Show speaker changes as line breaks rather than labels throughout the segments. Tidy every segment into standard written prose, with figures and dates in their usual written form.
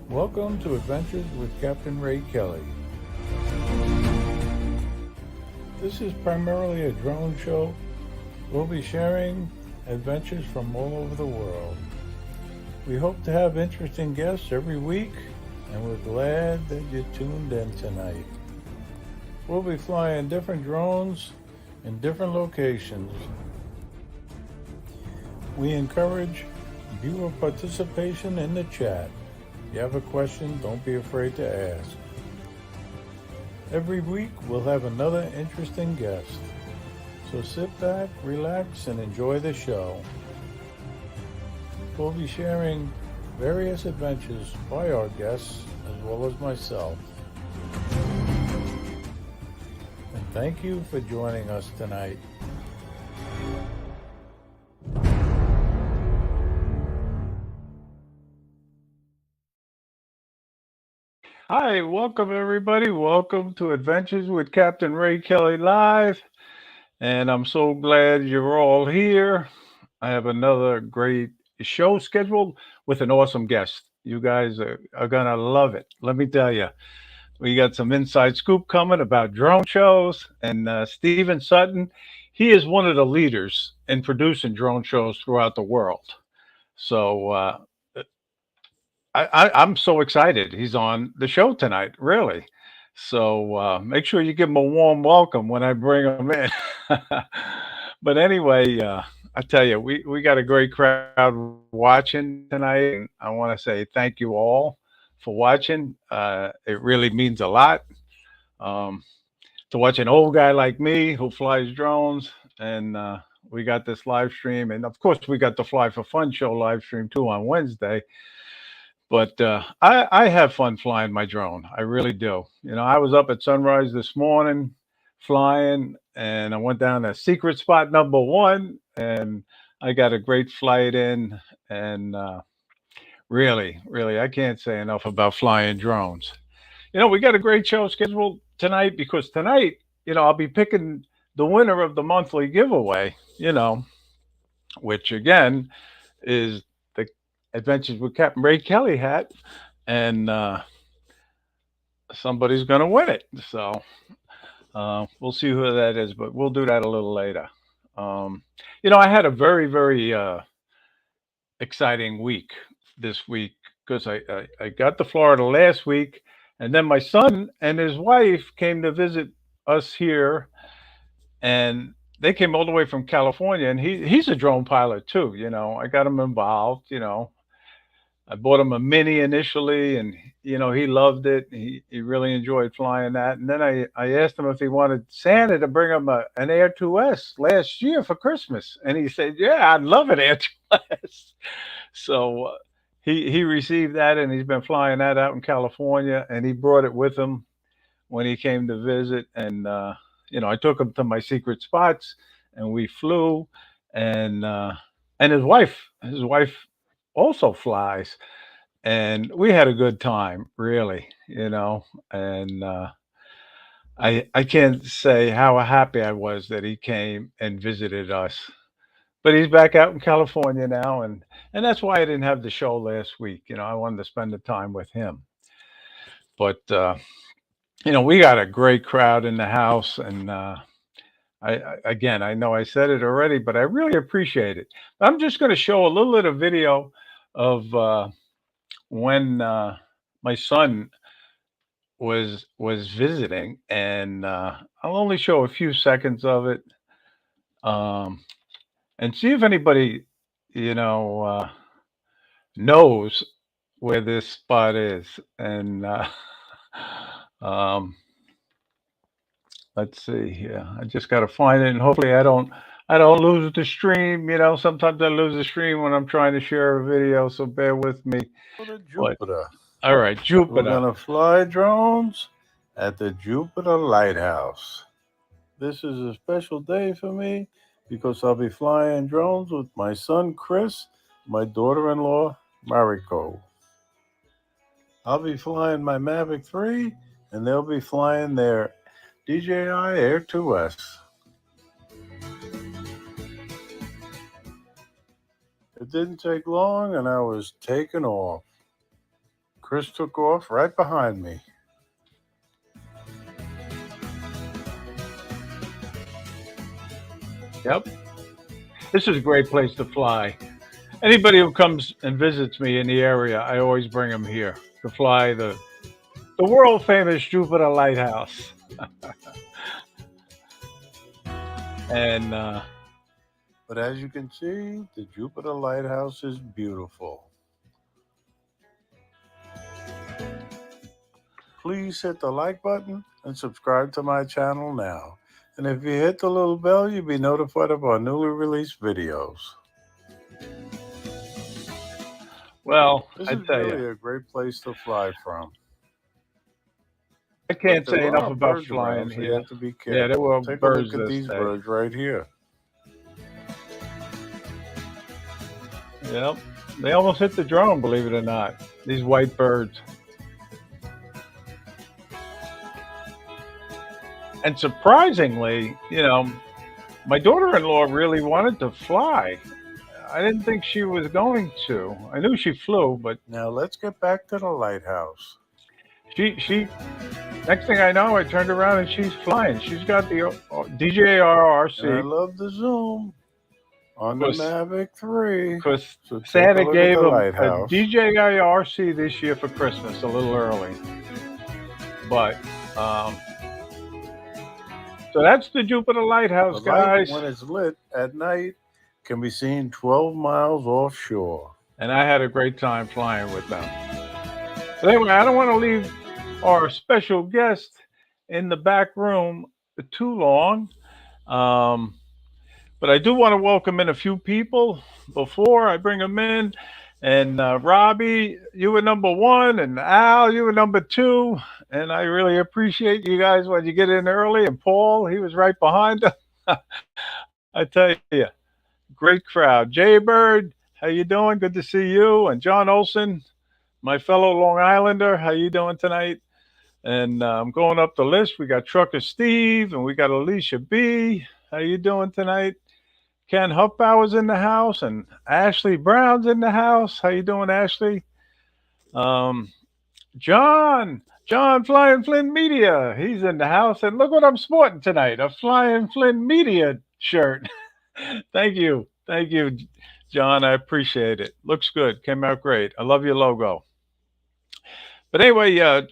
Welcome to Adventures with Captain Ray Kelly. This is primarily a drone show. We'll be sharing adventures from all over the world. We hope to have interesting guests every week, and we're glad that you tuned in tonight. We'll be flying different drones in different locations. We encourage viewer participation in the chat. If you have a question, don't be afraid to ask. Every week, we'll have another interesting guest. So sit back, relax, and enjoy the show. We'll be sharing various adventures by our guests as well as myself. And thank you for joining us tonight. Hi, welcome everybody. Welcome to Adventures with Captain Ray Kelly Live. And I'm so glad you're all here. I have another great show scheduled with an awesome guest. You guys are going to love it. Let me tell you, we got some inside scoop coming about drone shows. And Stephen Sutton, he is one of the leaders in producing drone shows throughout the world. So I'm so excited he's on the show tonight, really. So make sure you give him a warm welcome when I bring him in. But anyway, I tell you, we got a great crowd watching tonight. And I want to say thank you all for watching. It really means a lot um, to watch an old guy like me who flies drones. And we got this live stream. And of course, we got the Fly for Fun show live stream too on Wednesday. But I have fun flying my drone. I really do. You know, I was up at sunrise this morning flying, and I went down to secret spot number one, and I got a great flight in. And really, really, I can't say enough about flying drones. You know, we got a great show scheduled tonight because tonight, I'll be picking the winner of the monthly giveaway, which again is the Adventures with Captain Ray Kelly hat, and somebody's going to win it. So we'll see who that is, but we'll do that a little later. I had a very, very exciting week this week because I got to Florida last week, and then my son and his wife came to visit us here, and they came all the way from California, and he's a drone pilot too. I got him involved. I bought him a Mini initially, and he loved it. He really enjoyed flying that. And then I asked him if he wanted Santa to bring him an Air 2S last year for Christmas, and he said, "Yeah, I'd love an Air 2S." So he received that, and he's been flying that out in California, and he brought it with him when he came to visit. And I took him to my secret spots, and we flew, and his wife also flies, and we had a good time, really. And I can't say how happy I was that he came and visited us. But he's back out in California now, and that's why I didn't have the show last week. I wanted to spend the time with him. But we got a great crowd in the house, and again, I know I said it already, but I really appreciate it. I'm just going to show a little bit of video of when my son was visiting, and I'll only show a few seconds of it, um, and see if anybody knows where this spot is. And um, let's see here. I just got to find it, and hopefully I don't lose the stream. Sometimes I lose the stream when I'm trying to share a video, so bear with me. Go to
What?
Jupiter.
All right,
We're
Jupiter.
gonna fly drones at the Jupiter Lighthouse. This is a special day for me because I'll be flying drones with my son Chris, my daughter-in-law Mariko. I'll be flying my Mavic 3, and they'll be flying their DJI Air 2S. It didn't take long, and I was taking off.
Chris took off right behind me.
Yep. This is a great place to fly. Anybody who comes and visits me in the area, I always bring them here to fly the world famous Jupiter Lighthouse. And
But as you can see, the Jupiter Lighthouse is beautiful. Please hit the like button and subscribe to my channel now. And if you hit the little bell, you'll be notified of our newly released videos.
well,
This
I
is
tell
really
you,
a great place to fly from.
I
But
can't
there
say enough
are
about
birds
flying
around, so you
here.
have to be
Yeah, there
careful.
were
Take a
birds
look at
this
these
day.
birds right here.
Yep. They almost hit the drone, believe it or not. These white birds. And surprisingly, my daughter-in-law really wanted to fly. I didn't think she was going to. I knew she flew, but
Now let's get back to the lighthouse.
she next thing I know, I turned around and she's flying. She's got the DJI
And I
RC
love the zoom on the
because
Mavic 3.
because
So take a
Santa
look at
gave
the
him a
lighthouse.
DJI RC this year for Christmas, a little early. But so that's the Jupiter
The
Lighthouse,
light,
guys.
when it's lit at night, can be seen 12 miles offshore.
And I had a great time flying with them. But anyway, I don't want to leave our special guest in the back room too long. Um, but I do want to welcome in a few people before I bring them in. And Robbie, you were number one, and Al, you were number two. And I really appreciate you guys when you get in early. And Paul, he was right behind us. I tell you, great crowd. Jaybird, how you doing? Good to see you. And John Olson, my fellow Long Islander, how you doing tonight? And I'm going up the list. We got Trucker Steve, and we got Alicia B. How you doing tonight? Ken Huffbauer's in the house, and Ashley Brown's in the house. How you doing, Ashley? Um, John Flying Flynn Media, he's in the house, and look what I'm sporting tonight, a Flying Flynn Media shirt. Thank you, John. I appreciate it. Looks good. Came out great. I love your logo. But anyway,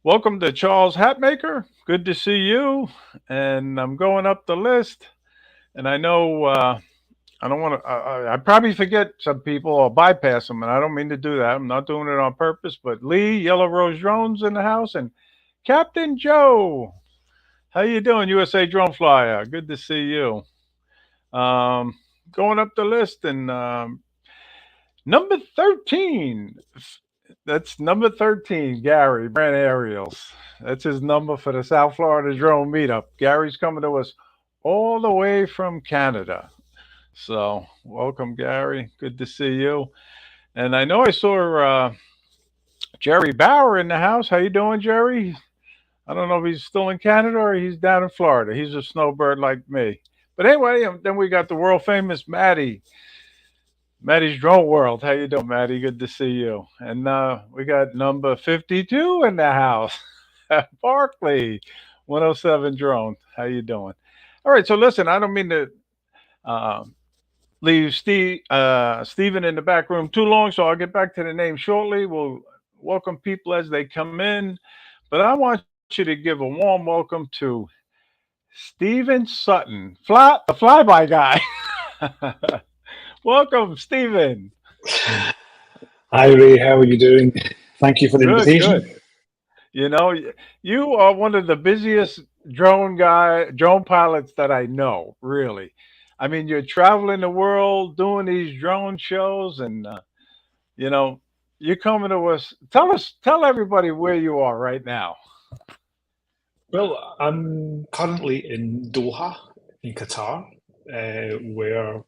welcome to Charles Hatmaker. Good to see you. And I'm going up the list, and I know I don't want to. I probably forget some people or bypass them, and I don't mean to do that. I'm not doing it on purpose. But Lee, Yellow Rose Drones in the house, and Captain Joe. How you doing, USA Drone Flyer? Good to see you. Um, Going up the list, and number 13. That's number 13, Gary, Brand Aerials. That's his number for the South Florida Drone Meetup. Gary's coming to us all the way from Canada. So, welcome, Gary. Good to see you. And I know I saw Jerry Bauer in the house. How you doing, Jerry? I don't know if he's still in Canada or he's down in Florida. He's a snowbird like me. But anyway, then we got the world famous Maddie. Maddie's Drone World. How you doing, Maddie? Good to see you. And we got number 52 in the house. Barkley, 107 Drone. How you doing? All right, so listen, I don't mean to uh, leave Stephen in the back room too long, so I'll get back to the name shortly. We'll welcome people as they come in. But I want you to give a warm welcome to Stephen Sutton, the Flyby guy. Welcome, Stephen.
Hi Ray, how are you doing? Thank you for the invitation.
Good. You are one of the busiest drone pilots that I know, really. I mean, you're traveling the world doing these drone shows, and you know, you're coming to us. Tell everybody where you are right now.
Well, I'm currently in Doha, in Qatar, where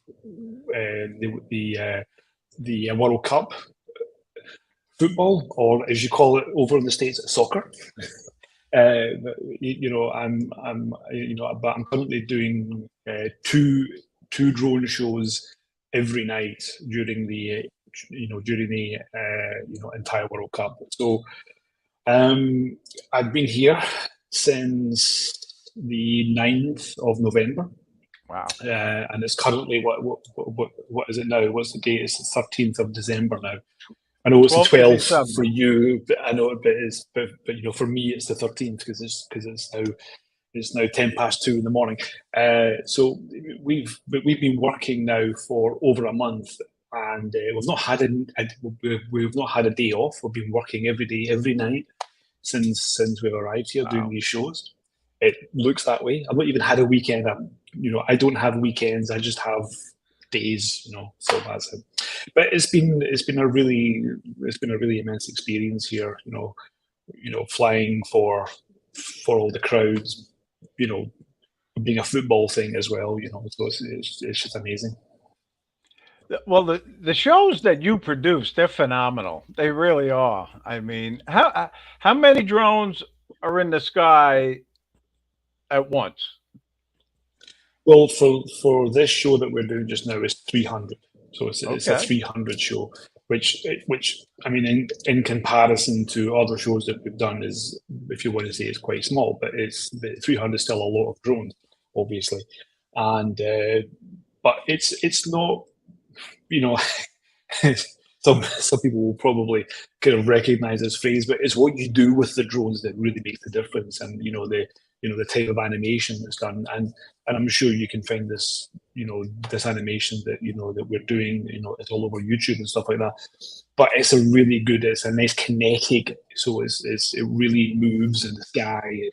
the World Cup football, or as you call it over in the States, soccer. But I'm currently doing two drone shows every night during the during the entire World Cup. So I've been here since the 9th of November.
Wow.
And it's currently what is it now? What's the date? It's the 13th of December now. I know it's the 12th for you, but I know but for me it's the 13th because it's now 10:02 in the morning. So we've been working now for over a month, and we've not had a day off. We've been working every day, every night since we've arrived here doing these shows. It looks that way. I've not even had a weekend. I don't have weekends. I just have days. So that's it. But it's been a really immense experience here. Flying for all the crowds. Being a football thing as well. So it's just amazing.
Well, the shows that you produce, they're phenomenal. They really are. I mean, how many drones are in the sky at once?
Well, for this show that we're doing just now is 300. So it's a 300 show, which I mean, in comparison to other shows that we've done is, if you want to say, it's quite small, but 300 is still a lot of drones, obviously, and but it's not, some people will probably kind of recognize this phrase, but it's what you do with the drones that really makes the difference, and the type of animation that's done, and I'm sure you can find this, this animation that that we're doing, it's all over YouTube and stuff like that. But it's a nice kinetic, so it really moves in the sky.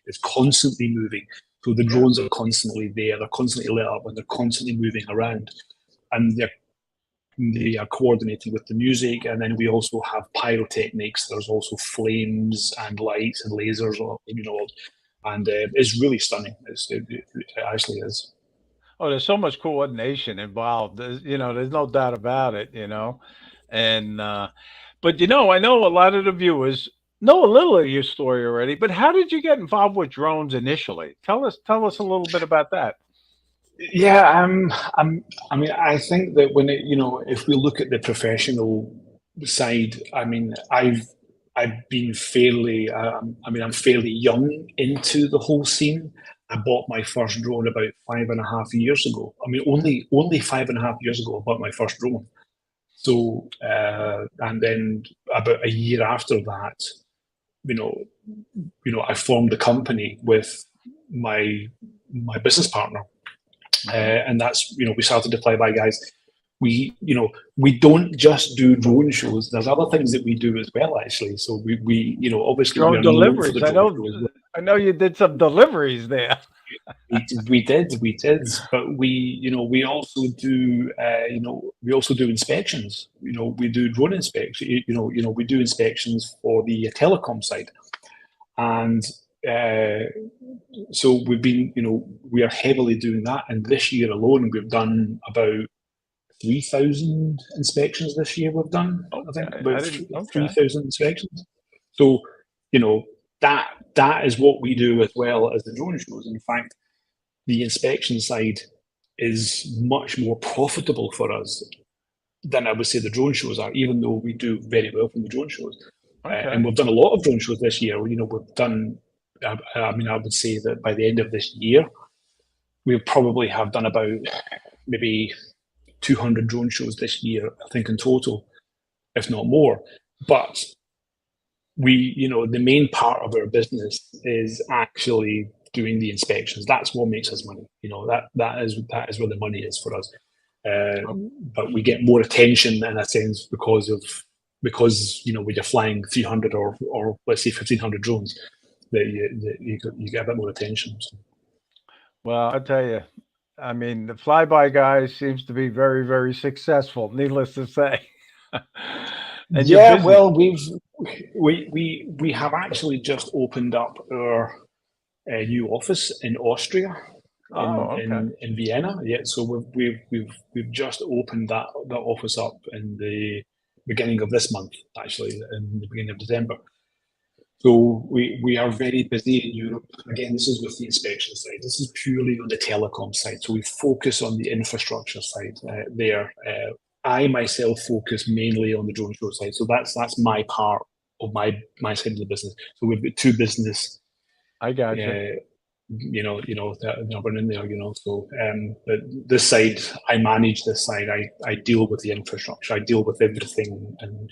It's constantly moving. So the drones are constantly there. They're constantly lit up and they're constantly moving around, and they are coordinating with the music. And then we also have pyrotechnics. There's also flames and lights and lasers, and it's really stunning. It actually is.
Oh, there's so much coordination involved. There's no doubt about it. And but I know a lot of the viewers know a little of your story already. But how did you get involved with drones initially? Tell us a little bit about that.
Yeah, I mean, I think that if we look at the professional side, I mean, I've been I'm fairly young into the whole scene. I bought my first drone about 5.5 years ago. I mean, only 5.5 years ago, I bought my first drone. So, and then about a year after that, I formed a company with my business partner, and that's we started the Flyby guys. We don't just do drone shows. There's other things that we do as well, actually. So we obviously
drone deliveries. I know you did some deliveries there.
we did, but we also do inspections. We do drone inspections. We do inspections for the telecom side, and so we've been we are heavily doing that. And this year alone, we've done about 3,000 inspections this year. We've done, I think, about 3,000 inspections. So, that is what we do as well as the drone shows. In fact, the inspection side is much more profitable for us than I would say the drone shows are, even though we do very well from the drone shows. And we've done a lot of drone shows this year. We've done, I would say that by the end of this year, we'll probably have done about maybe 200 drone shows this year, I think, in total, if not more. But the main part of our business is actually doing the inspections. That's what makes us money. That is where the money is for us. But we get more attention in a sense because when you're flying 300 or let's say 1,500 drones, that you get a bit more attention. So.
Well, I'll tell you, I mean, the Flyby guys seems to be very, very successful, needless to say.
And yeah, well, we have actually just opened up our new office in Austria, in Vienna. Yeah, so we've just opened that office up in the beginning of this month, actually, in the beginning of December. So we are very busy in Europe. Again, this is with the inspection side. This is purely on the telecom side. So we focus on the infrastructure side there. I myself focus mainly on the drone show side. So that's my part of my side of the business. So we've got two business,
I got you.
that are in there, So, but this side, I manage this side. I deal with the infrastructure. I deal with everything, and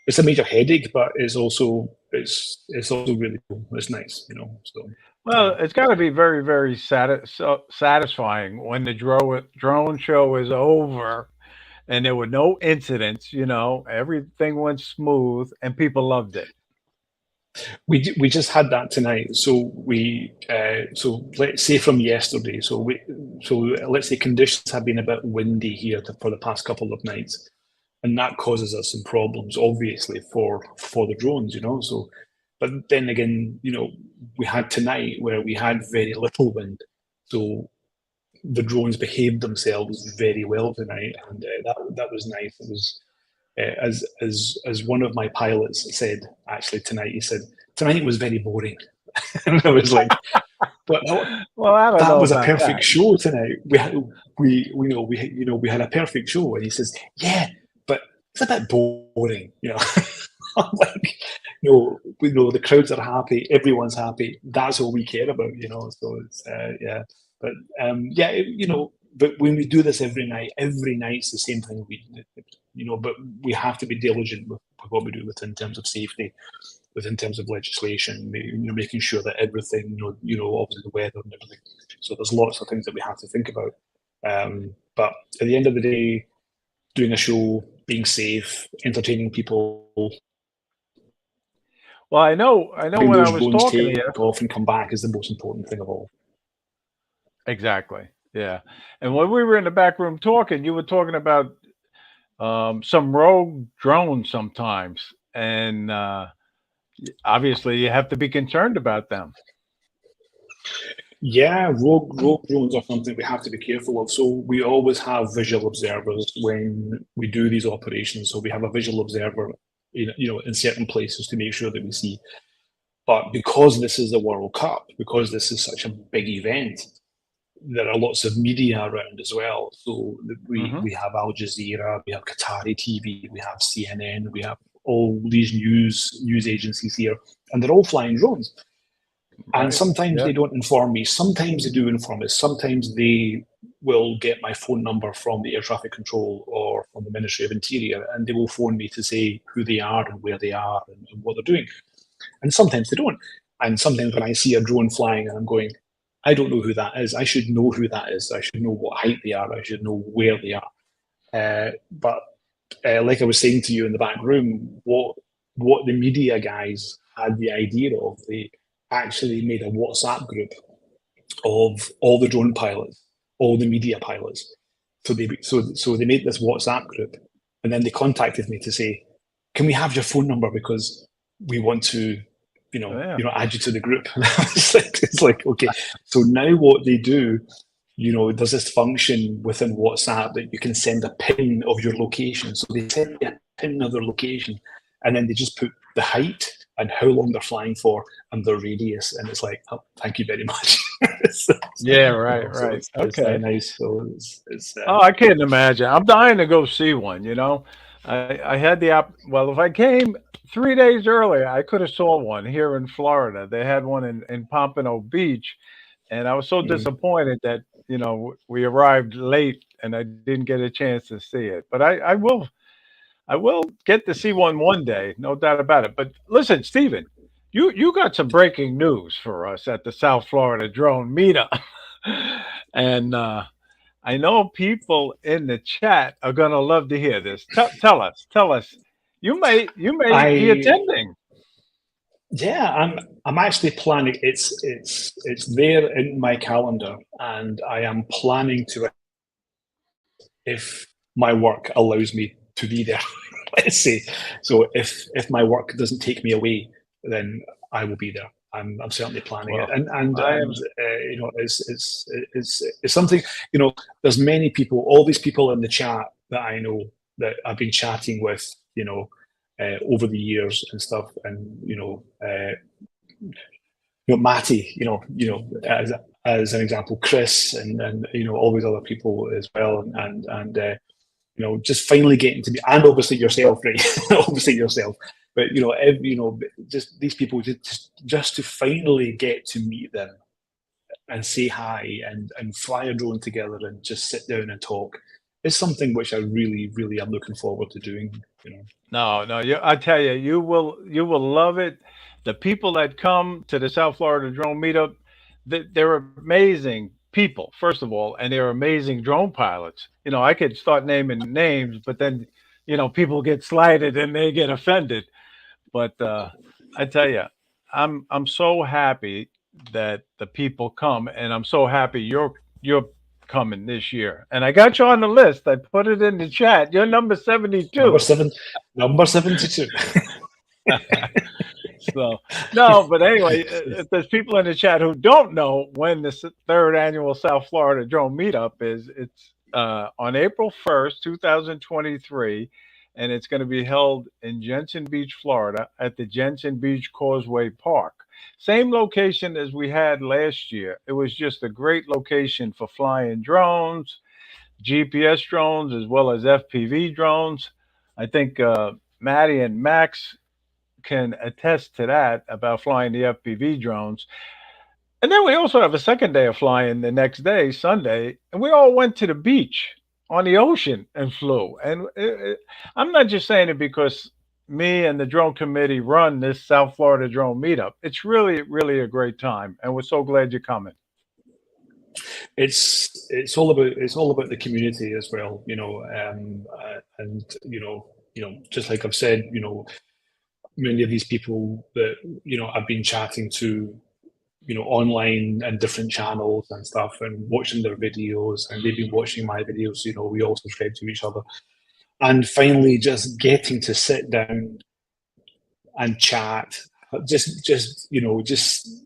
it's a major headache, but it's also really cool. It's nice, So,
Well, it's got to be very, very satisfying when the drone show is over and there were no incidents. Everything went smooth and people loved it.
we just had that tonight. So let's say from yesterday. So let's say conditions have been a bit windy here for the past couple of nights, and that causes us some problems, obviously, for the drones. So, but then again, we had tonight where we had very little wind, so the drones behaved themselves very well tonight, and that was nice. It was as one of my pilots said actually tonight. He said tonight was very boring, and I was like, "But
Well, I don't
that
know
was a
about
perfect
that.
show tonight. We had a perfect show." And he says, "Yeah, but it's a bit boring." I'm like, no, we know the crowds are happy, everyone's happy. That's all we care about. So it's yeah, but yeah, but when we do this every night's the same thing. But we have to be diligent with what we do within terms of safety, within terms of legislation, making sure that everything, obviously the weather and everything. So there's lots of things that we have to think about. But at the end of the day, doing a show, being safe, entertaining people,
Well, I know
having
when I
those
was
drones
talking to
take
you.
off and come back is the most important thing of all.
Exactly. Yeah. And when we were in the back room talking, you were talking about some rogue drones sometimes, and obviously you have to be concerned about them.
Yeah, rogue drones are something we have to be careful of. So we always have visual observers when we do these operations. So we have a visual observer, in certain places to make sure that we see. But because this is the World Cup, because this is such a big event, there are lots of media around as well. So
Hmm.
we have Al Jazeera, we have Qatari TV, we have CNN, we have all these news agencies here, and they're all flying drones. And
Right.
sometimes
Yeah.
they don't inform me. Sometimes they do inform us. Sometimes they will get my phone number from the air traffic control or from the Ministry of Interior, and they will phone me to say who they are and where they are and what they're doing. And sometimes they don't. And sometimes when I see a drone flying and I'm going, I don't know who that is. I should know who that is. I should know what height they are. I should know where they are. But like I was saying to you in the back room, what the media guys had the idea of, they actually made a WhatsApp group of all the drone pilots, all the media pilots. So they made this WhatsApp group, and then they contacted me to say, "Can we have your phone number because we want to,
Yeah.
add you to the group?" It's like, okay. So now what they do, there's this function within WhatsApp that you can send a pin of your location. So they send me a pin of their location, and then they just put the height and how long they're flying for and their radius, and it's like, oh, thank you very much.
Yeah. Right.
So
Right.
it's very
Okay.
nice. So
Oh, I can't imagine. I'm dying to go see one. I had the well, if I came 3 days earlier, I could have saw one here in Florida. They had one in Pompano Beach, and I was so
mm,
disappointed that we arrived late and I didn't get a chance to see it. But I will get to see one day, no doubt about it. But listen, Stephen, you got some breaking news for us at the South Florida Drone Meetup, and I know people in the chat are gonna love to hear this. Tell us. You may be
I
attending.
yeah, I'm actually planning. It's there in my calendar, and I am planning to, if my work allows me to be there. Let's say, so if my work doesn't take me away, then I will be there. I'm certainly planning it,
Well, I am.
and it's something. There's many people, all these people in the chat that I know that I've been chatting with, over the years and stuff, and Matty, as an example, Chris, and all these other people as well, and just finally getting to be, and obviously yourself, right? Obviously yourself, but just these people just to finally get to meet them and say hi and fly a drone together and just sit down and talk is something which I really, really am looking forward to doing.
No, no, I tell you, you will love it. The people that come to the South Florida Drone Meetup, they're amazing people, first of all, and they're amazing drone pilots. I could start naming names, but then, people get slighted and they get offended. But I tell you, I'm so happy that the people come, and I'm so happy you're coming this year. And I got you on the list. I put it in the chat. You're number 72.
Number 72.
So no, but anyway, if there's people in the chat who don't know when the third annual South Florida Drone Meetup is, it's on April 1st, 2023, and it's going to be held in Jensen Beach, Florida, at the Jensen Beach Causeway Park. Same location as we had last year. It was just a great location for flying drones, GPS drones, as well as FPV drones. I think Maddie and Max can attest to that about flying the FPV drones. And then we also have a second day of flying the next day, Sunday, and we all went to the beach on the ocean and flew. And I'm not just saying it because me and the drone committee run this South Florida Drone Meetup. It's really, really a great time, and we're so glad you're coming.
It's all about the community as well, and just like I've said, many of these people that I've been chatting to, online and different channels and stuff, and watching their videos, and they've been watching my videos. We all subscribe to each other, and finally just getting to sit down and chat, just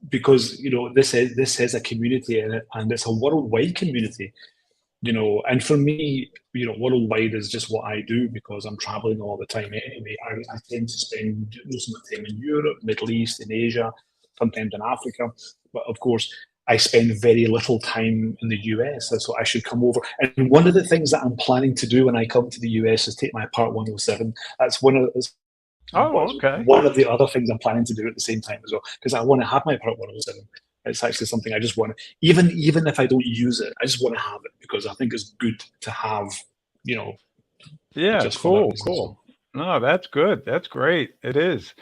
because this is a community, and it's a worldwide community. And for me, worldwide is just what I do because I'm traveling all the time anyway. I tend to spend most of my time in Europe, Middle East, in Asia, sometimes in Africa. But of course, I spend very little time in the US, so I should come over. And one of the things that I'm planning to do when I come to the US is take my Part 107. That's one of the other things I'm planning to do at the same time as well, because I want to have my Part 107. It's actually something I just want to, even if I don't use it, I just want to have it because I think it's good to have,
Yeah,
just
cool. No, that's good. That's great. It is.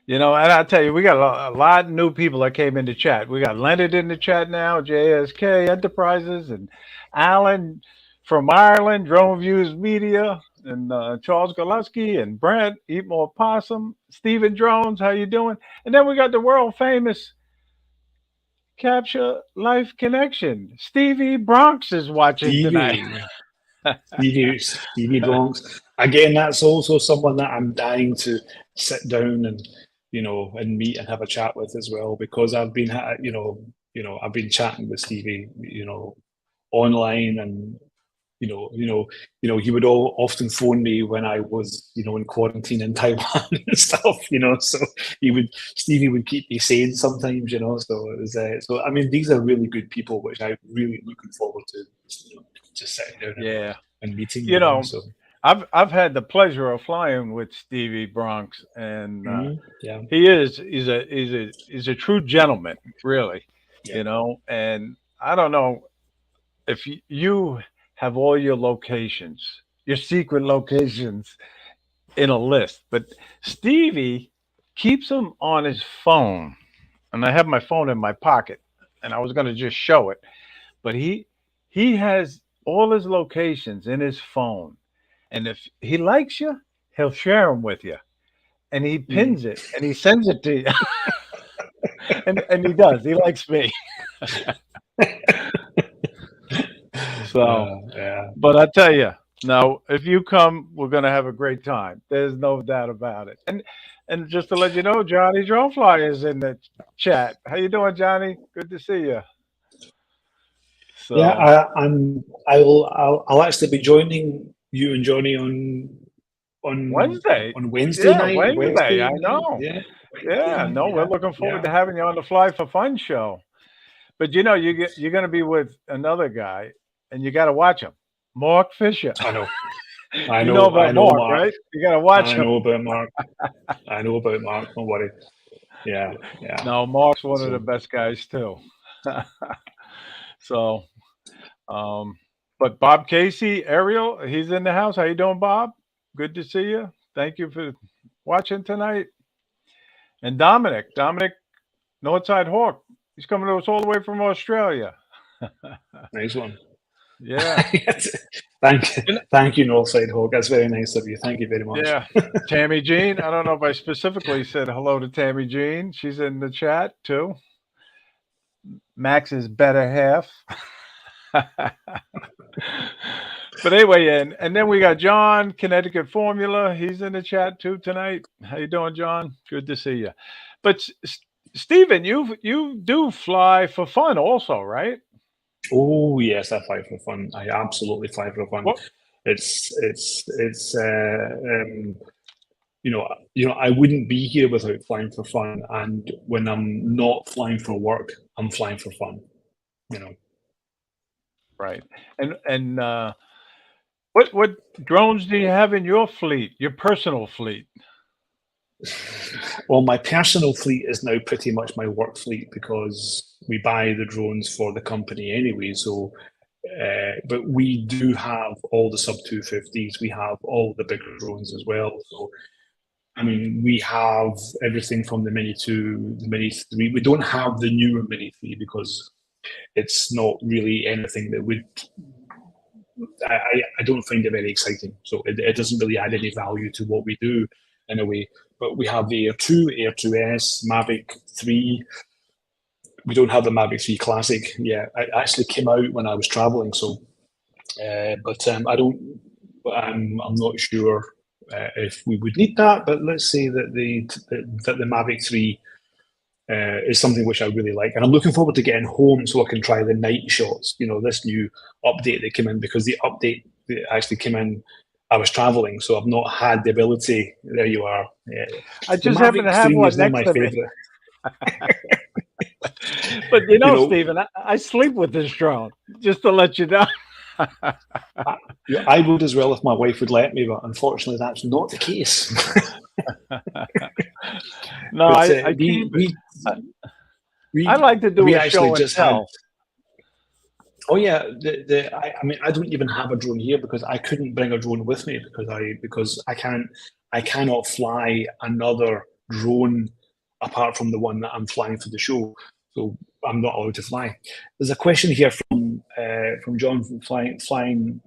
And I tell you, we got a lot of new people that came in the chat. We got Leonard in the chat now, JSK Enterprises, and Alan from Ireland, Drone Views Media, and Charles Goluski, and Brent, Eat More Possum, Stephen Drones, how you doing? And then we got the world famous Capture Life Connection. Stevie Bronx is watching tonight.
Stevie Bronx. Again, that's also someone that I'm dying to sit down and meet and have a chat with as well, because I've been I've been chatting with Stevie online, and he would often phone me when I was in quarantine in Taiwan and stuff, so Stevie would keep me sane sometimes, so it was so I mean, these are really good people which I'm really looking forward to just sitting down and meeting them, so.
I've had the pleasure of flying with Stevie Bronx, and he's a true gentleman, really, and I don't know if you have all your locations, your secret locations, in a list, but Stevie keeps them on his phone, and I have my phone in my pocket, and I was going to just show it, but he has all his locations in his phone. And if he likes you, he'll share them with you. And he pins it and he sends it to you. and he does. He likes me. But I tell you, now, if you come, we're going to have a great time. There's no doubt about it. And just to let you know, Johnny Dronefly is in the chat. How you doing, Johnny? Good to see you. So,
yeah, I'll actually be joining you and Johnny on
Wednesday.
On Wednesday night.
Wednesday, I know. We're looking forward to having you on the Fly for Fun show. But you're going to be with another guy, and you got to watch him, Mark Fisher.
I know. I
You know
know, I
about
know,
Mark,
Mark.
right? You got to watch
I
him.
know about Mark. I know about Mark. Don't worry. Yeah, yeah.
No, Mark's one of the
So,
best guys too. So, um, but Bob Casey, Ariel, he's in the house. How you doing, Bob? Good to see you. Thank you for watching tonight. And Dominic, Northside Hawk, he's coming to us all the way from Australia.
nice one.
Yeah,
Thank you, Northside Hawk. That's very nice of you. Thank you very much.
yeah. Tammy Jean. I don't know if I specifically said hello to Tammy Jean. She's in the chat too. Max's better half. But anyway, and then we got John, Connecticut Formula. He's in the chat too tonight. How you doing, John? Good to see you. But Stephen, you do fly for fun also, right?
Oh yes, I fly for fun. I absolutely fly for fun.
What?
It's I wouldn't be here without flying for fun. And when I'm not flying for work, I'm flying for fun. You know.
Right. And what drones do you have in your fleet? Your personal fleet?
Well, my personal fleet is now pretty much my work fleet because we buy the drones for the company anyway. So, but we do have all the sub 250s. We have all the bigger drones as well. So, I mean, we have everything from the Mini 2, the Mini 3. We don't have the newer Mini 3 because it's not really anything that would. I don't find it very exciting. So it doesn't really add any value to what we do in a way. But we have the Air 2, Air 2S, Mavic 3. We don't have the Mavic 3 Classic yet. It actually came out when I was traveling. So, but I don't. I'm not sure if we would need that. But let's say that the Mavic 3 is something which I really like, and I'm looking forward to getting home so I can try the night shots. You know, this new update that came in because the update that actually came in. I was traveling, so I've not had the ability. There you are. Yeah.
I just happen to have one next to me. But you know, Stephen, I sleep with this drone. Just to let you know.
I would as well if my wife would let me, but unfortunately, that's not the case.
No,
but,
I like to do a show and tell.
Oh yeah, I mean, I don't even have a drone here because I couldn't bring a drone with me because I cannot fly another drone apart from the one that I'm flying for the show. So I'm not allowed to fly. There's a question here from John from Flying Flynn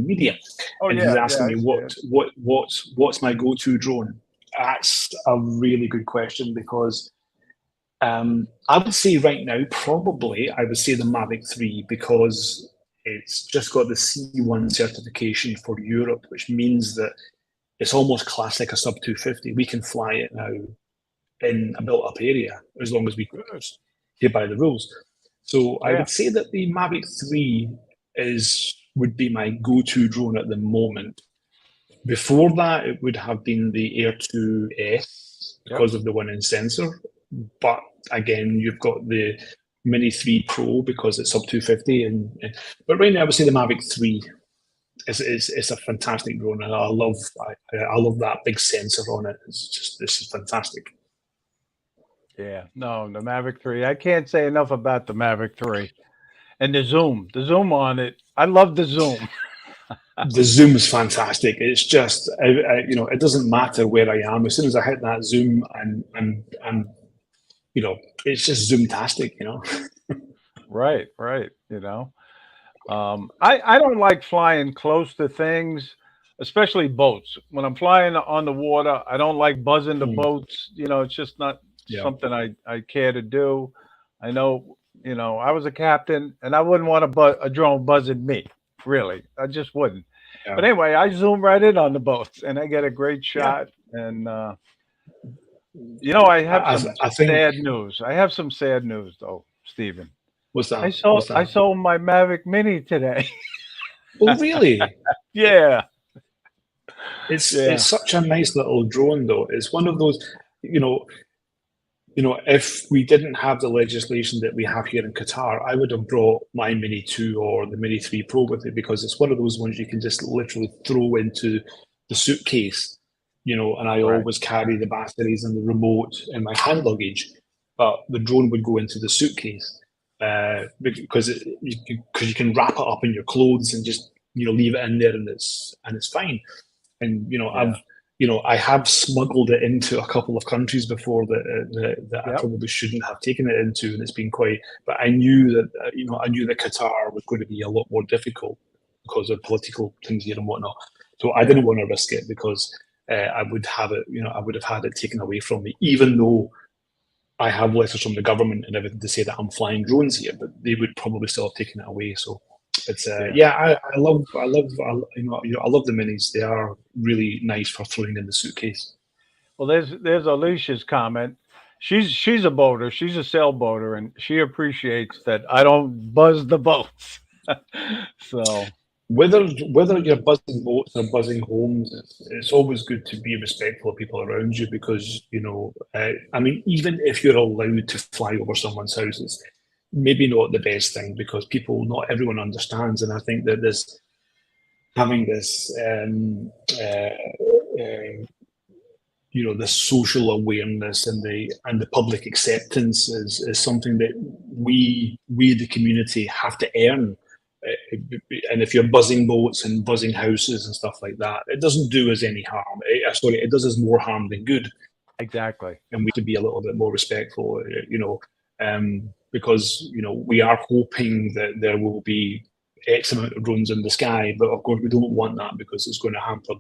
Media, and he's asking me what's my go-to drone. That's a really good question because. I would say right now, probably, I would say the Mavic 3 because it's just got the C1 certification for Europe, which means that it's almost class like a sub 250. We can fly it now in a built-up area as long as we play by the rules. So I would say that the Mavic 3 would be my go-to drone at the moment. Before that, it would have been the Air 2S because of the one-in sensor. But again, you've got the Mini 3 Pro because it's sub 250. But right now, I would say the Mavic 3 is a fantastic drone, and I love that big sensor on it. This is fantastic.
Yeah, no, the Mavic 3. I can't say enough about the Mavic 3 and the zoom on it. I love the zoom.
The zoom is fantastic. It's just it doesn't matter where I am. As soon as I hit that zoom, and it's just zoom-tastic,
Right. I don't like flying close to things, especially boats. When I'm flying on the water, I don't like buzzing the boats. It's just not something I care to do. I know, I was a captain, and I wouldn't want a drone buzzing me. Really, I just wouldn't. Yeah. But anyway, I zoom right in on the boats, and I get a great shot. And I have sad news. I have some sad news, though, Stephen.
What's that?
I sold my Mavic Mini today.
Oh, really?
Yeah.
It's such a nice little drone, though. It's one of those, if we didn't have the legislation that we have here in Qatar, I would have brought my Mini 2 or the Mini 3 Pro with it, because it's one of those ones you can just literally throw into the suitcase, and I always carry the batteries and the remote in my hand luggage, but the drone would go into the suitcase because you can wrap it up in your clothes and just leave it in there, and it's fine. And I have smuggled it into a couple of countries before that I probably shouldn't have taken it into, and it's been quite. But I knew that that Qatar was going to be a lot more difficult because of political things here and whatnot. So I didn't want to risk it, because I would have it. I would have had it taken away from me, even though I have letters from the government and everything to say that I'm flying drones here, but they would probably still have taken it away. So it's I love the minis. They are really nice for throwing in the suitcase.
Well, there's Alicia's comment. She's a boater. She's a sailboater, and she appreciates that I don't buzz the boats. So
whether you're buzzing boats or buzzing homes, it's always good to be respectful of people around you, because even if you're allowed to fly over someone's houses, maybe not the best thing, because not everyone understands. And I think that having this the social awareness and the public acceptance is something that we the community have to earn. And if you're buzzing boats and buzzing houses and stuff like that, it doesn't do us any harm. It does us more harm than good.
Exactly.
And we have to be a little bit more respectful, because we are hoping that there will be X amount of drones in the sky, but of course we don't want that, because it's going to hamper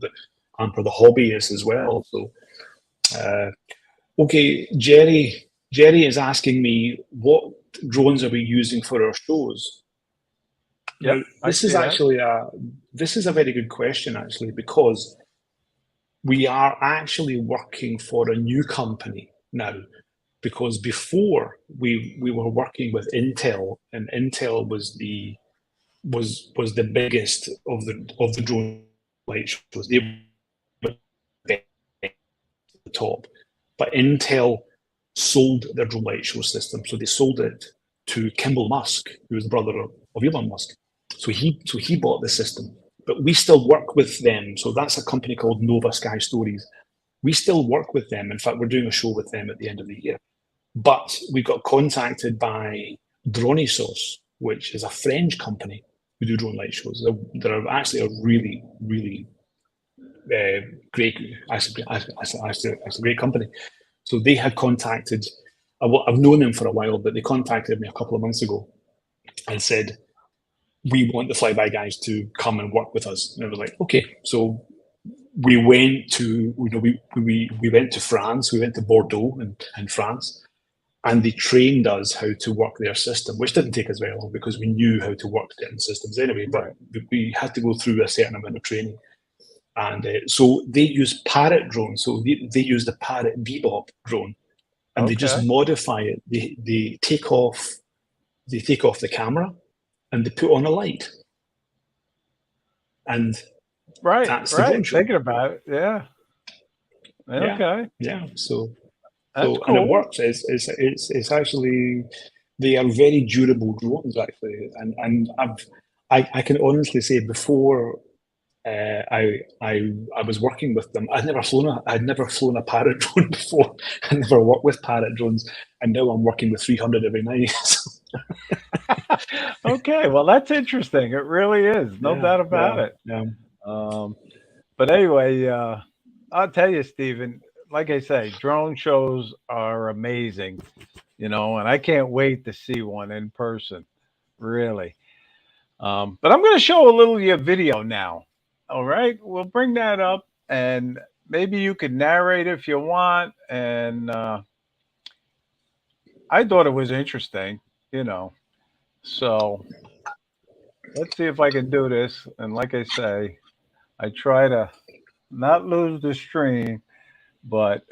the hobbyists as well. So, okay, Jerry is asking me, what drones are we using for our shows?
Yeah,
this is a very good question, actually, because we are actually working for a new company now. Because before we were working with Intel, and Intel was the biggest of the drone light shows. They were the top, but Intel sold their drone light show system, so they sold it to Kimball Musk, who was the brother of Elon Musk. So he bought the system, but we still work with them. So that's a company called Nova Sky Stories. We still work with them. In fact, we're doing a show with them at the end of the year. But we got contacted by Dronisos, which is a French company who do drone light shows. They're actually a really, really great, actually a great company. So they had contacted. I've known them for a while, but they contacted me a couple of months ago and said, we want the Flyby guys to come and work with us. And I was like, okay. So we went to we went to France. We went to Bordeaux in France, and they trained us how to work their system, which didn't take us very long, because we knew how to work certain systems anyway. But we had to go through a certain amount of training. And so they use Parrot drones. So they use the Parrot Bebop drone, and they just modify it. They take off the camera, and they put on a light. And that's the drone show.
Thinking about it, yeah. Okay.
Yeah. So
cool.
And it works. It's actually, they are very durable drones, actually. And I can honestly say, before I was working with them, I'd never flown a Parrot drone before. I never worked with Parrot drones, and now I'm working with 300 every night.
Okay, well, that's interesting. It really is, no doubt about it.
Yeah.
But anyway, I'll tell you, Stephen. Like I say, drone shows are amazing, and I can't wait to see one in person. Really. But I'm going to show a little video now. All right, we'll bring that up, and maybe you could narrate if you want. And I thought it was interesting, So let's see if I can do this. And like I say, I try to not lose the stream, but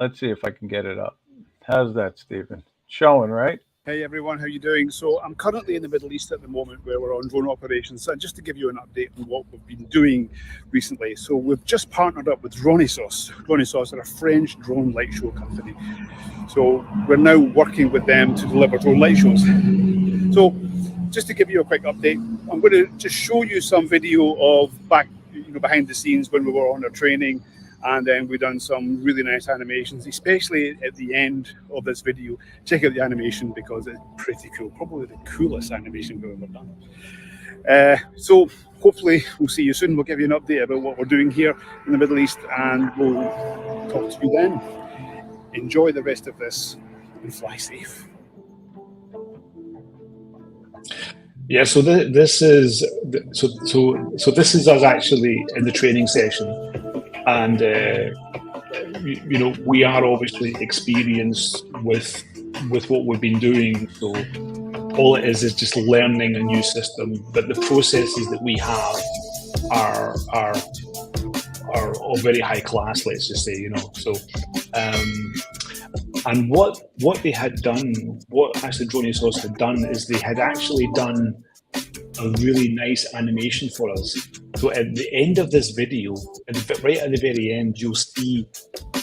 let's see if I can get it up. How's that, Stephen? Showing, right?
Hey everyone, how you doing? So I'm currently in the Middle East at the moment where we're on drone operations. And just to give you an update on what we've been doing recently. So we've just partnered up with Dronesos. Dronesos are a French drone light show company. So we're now working with them to deliver drone light shows. So just to give you a quick update, I'm going to just show you some video of behind the scenes when we were on our training, and then we've done some really nice animations, especially at the end of this video. Check out the animation because it's pretty cool, probably the coolest animation we've ever done. So hopefully we'll see you soon. We'll give you an update about what we're doing here in the Middle East, and we'll talk to you then. Enjoy the rest of this and fly safe.
Yeah, so this is this is us actually in the training session, and we are obviously experienced with what we've been doing. So all it is just learning a new system, but the processes that we have are of very high class, let's just say, So, and what they had done, what actually Dronesos had done, is they had actually done a really nice animation for us. So at the end of this video, right at the very end, you'll see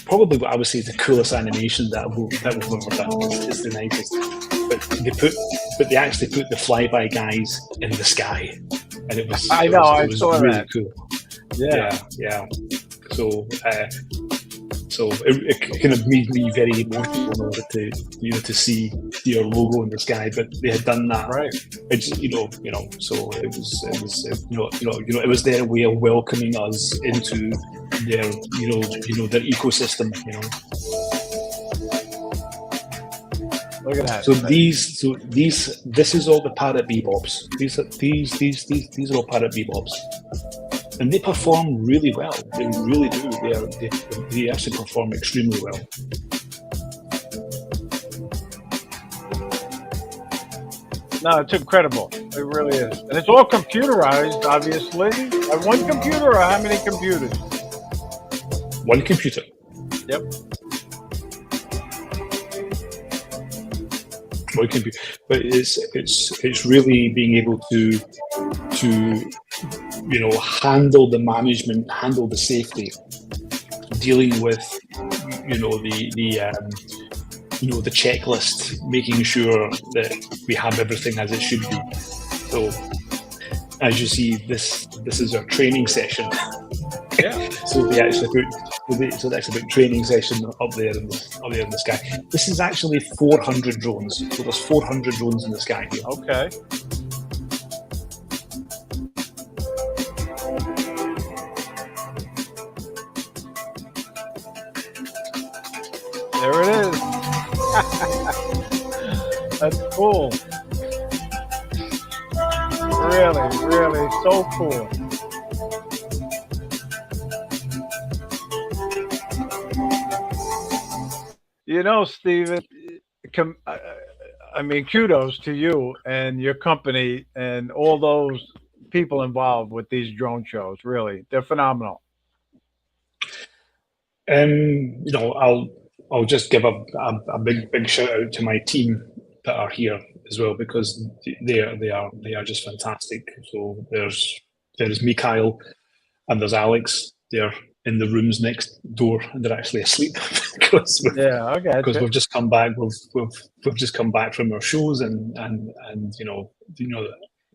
probably what I would say is the coolest animation that we've ever done. It's the nicest. But they actually put the Flyby guys in the sky, and it was
I saw
really
that.
cool.
Yeah.
So it kind of made me very emotional in order to see your logo in the sky. But they had done that,
Right.
It's so it was their way of welcoming us into their their ecosystem.
Look at that.
So this is all the parrot bebops. These are all parrot bebops. And they perform really well. They really do. They actually perform extremely well.
No, it's incredible. It really is. And it's all computerized, obviously. One computer or how many computers?
One computer.
Yep.
One computer. But it's really being able to handle the management, handle the safety, dealing with the checklist, making sure that we have everything as it should be. So as you see, this is our training session.
Yeah.
So they actually put training session up there in the sky. This is actually 400 drones. So there's 400 drones in the sky here.
Okay. There it is. That's cool. Really so cool. Stephen, I mean, kudos to you and your company and all those people involved with these drone shows. Really, they're phenomenal.
I'll just give a big shout out to my team that are here as well, because they are just fantastic. So there's Mikhail and there's Alex. They're in the rooms next door and they're actually asleep because we've just come back. We've just come back from our shows and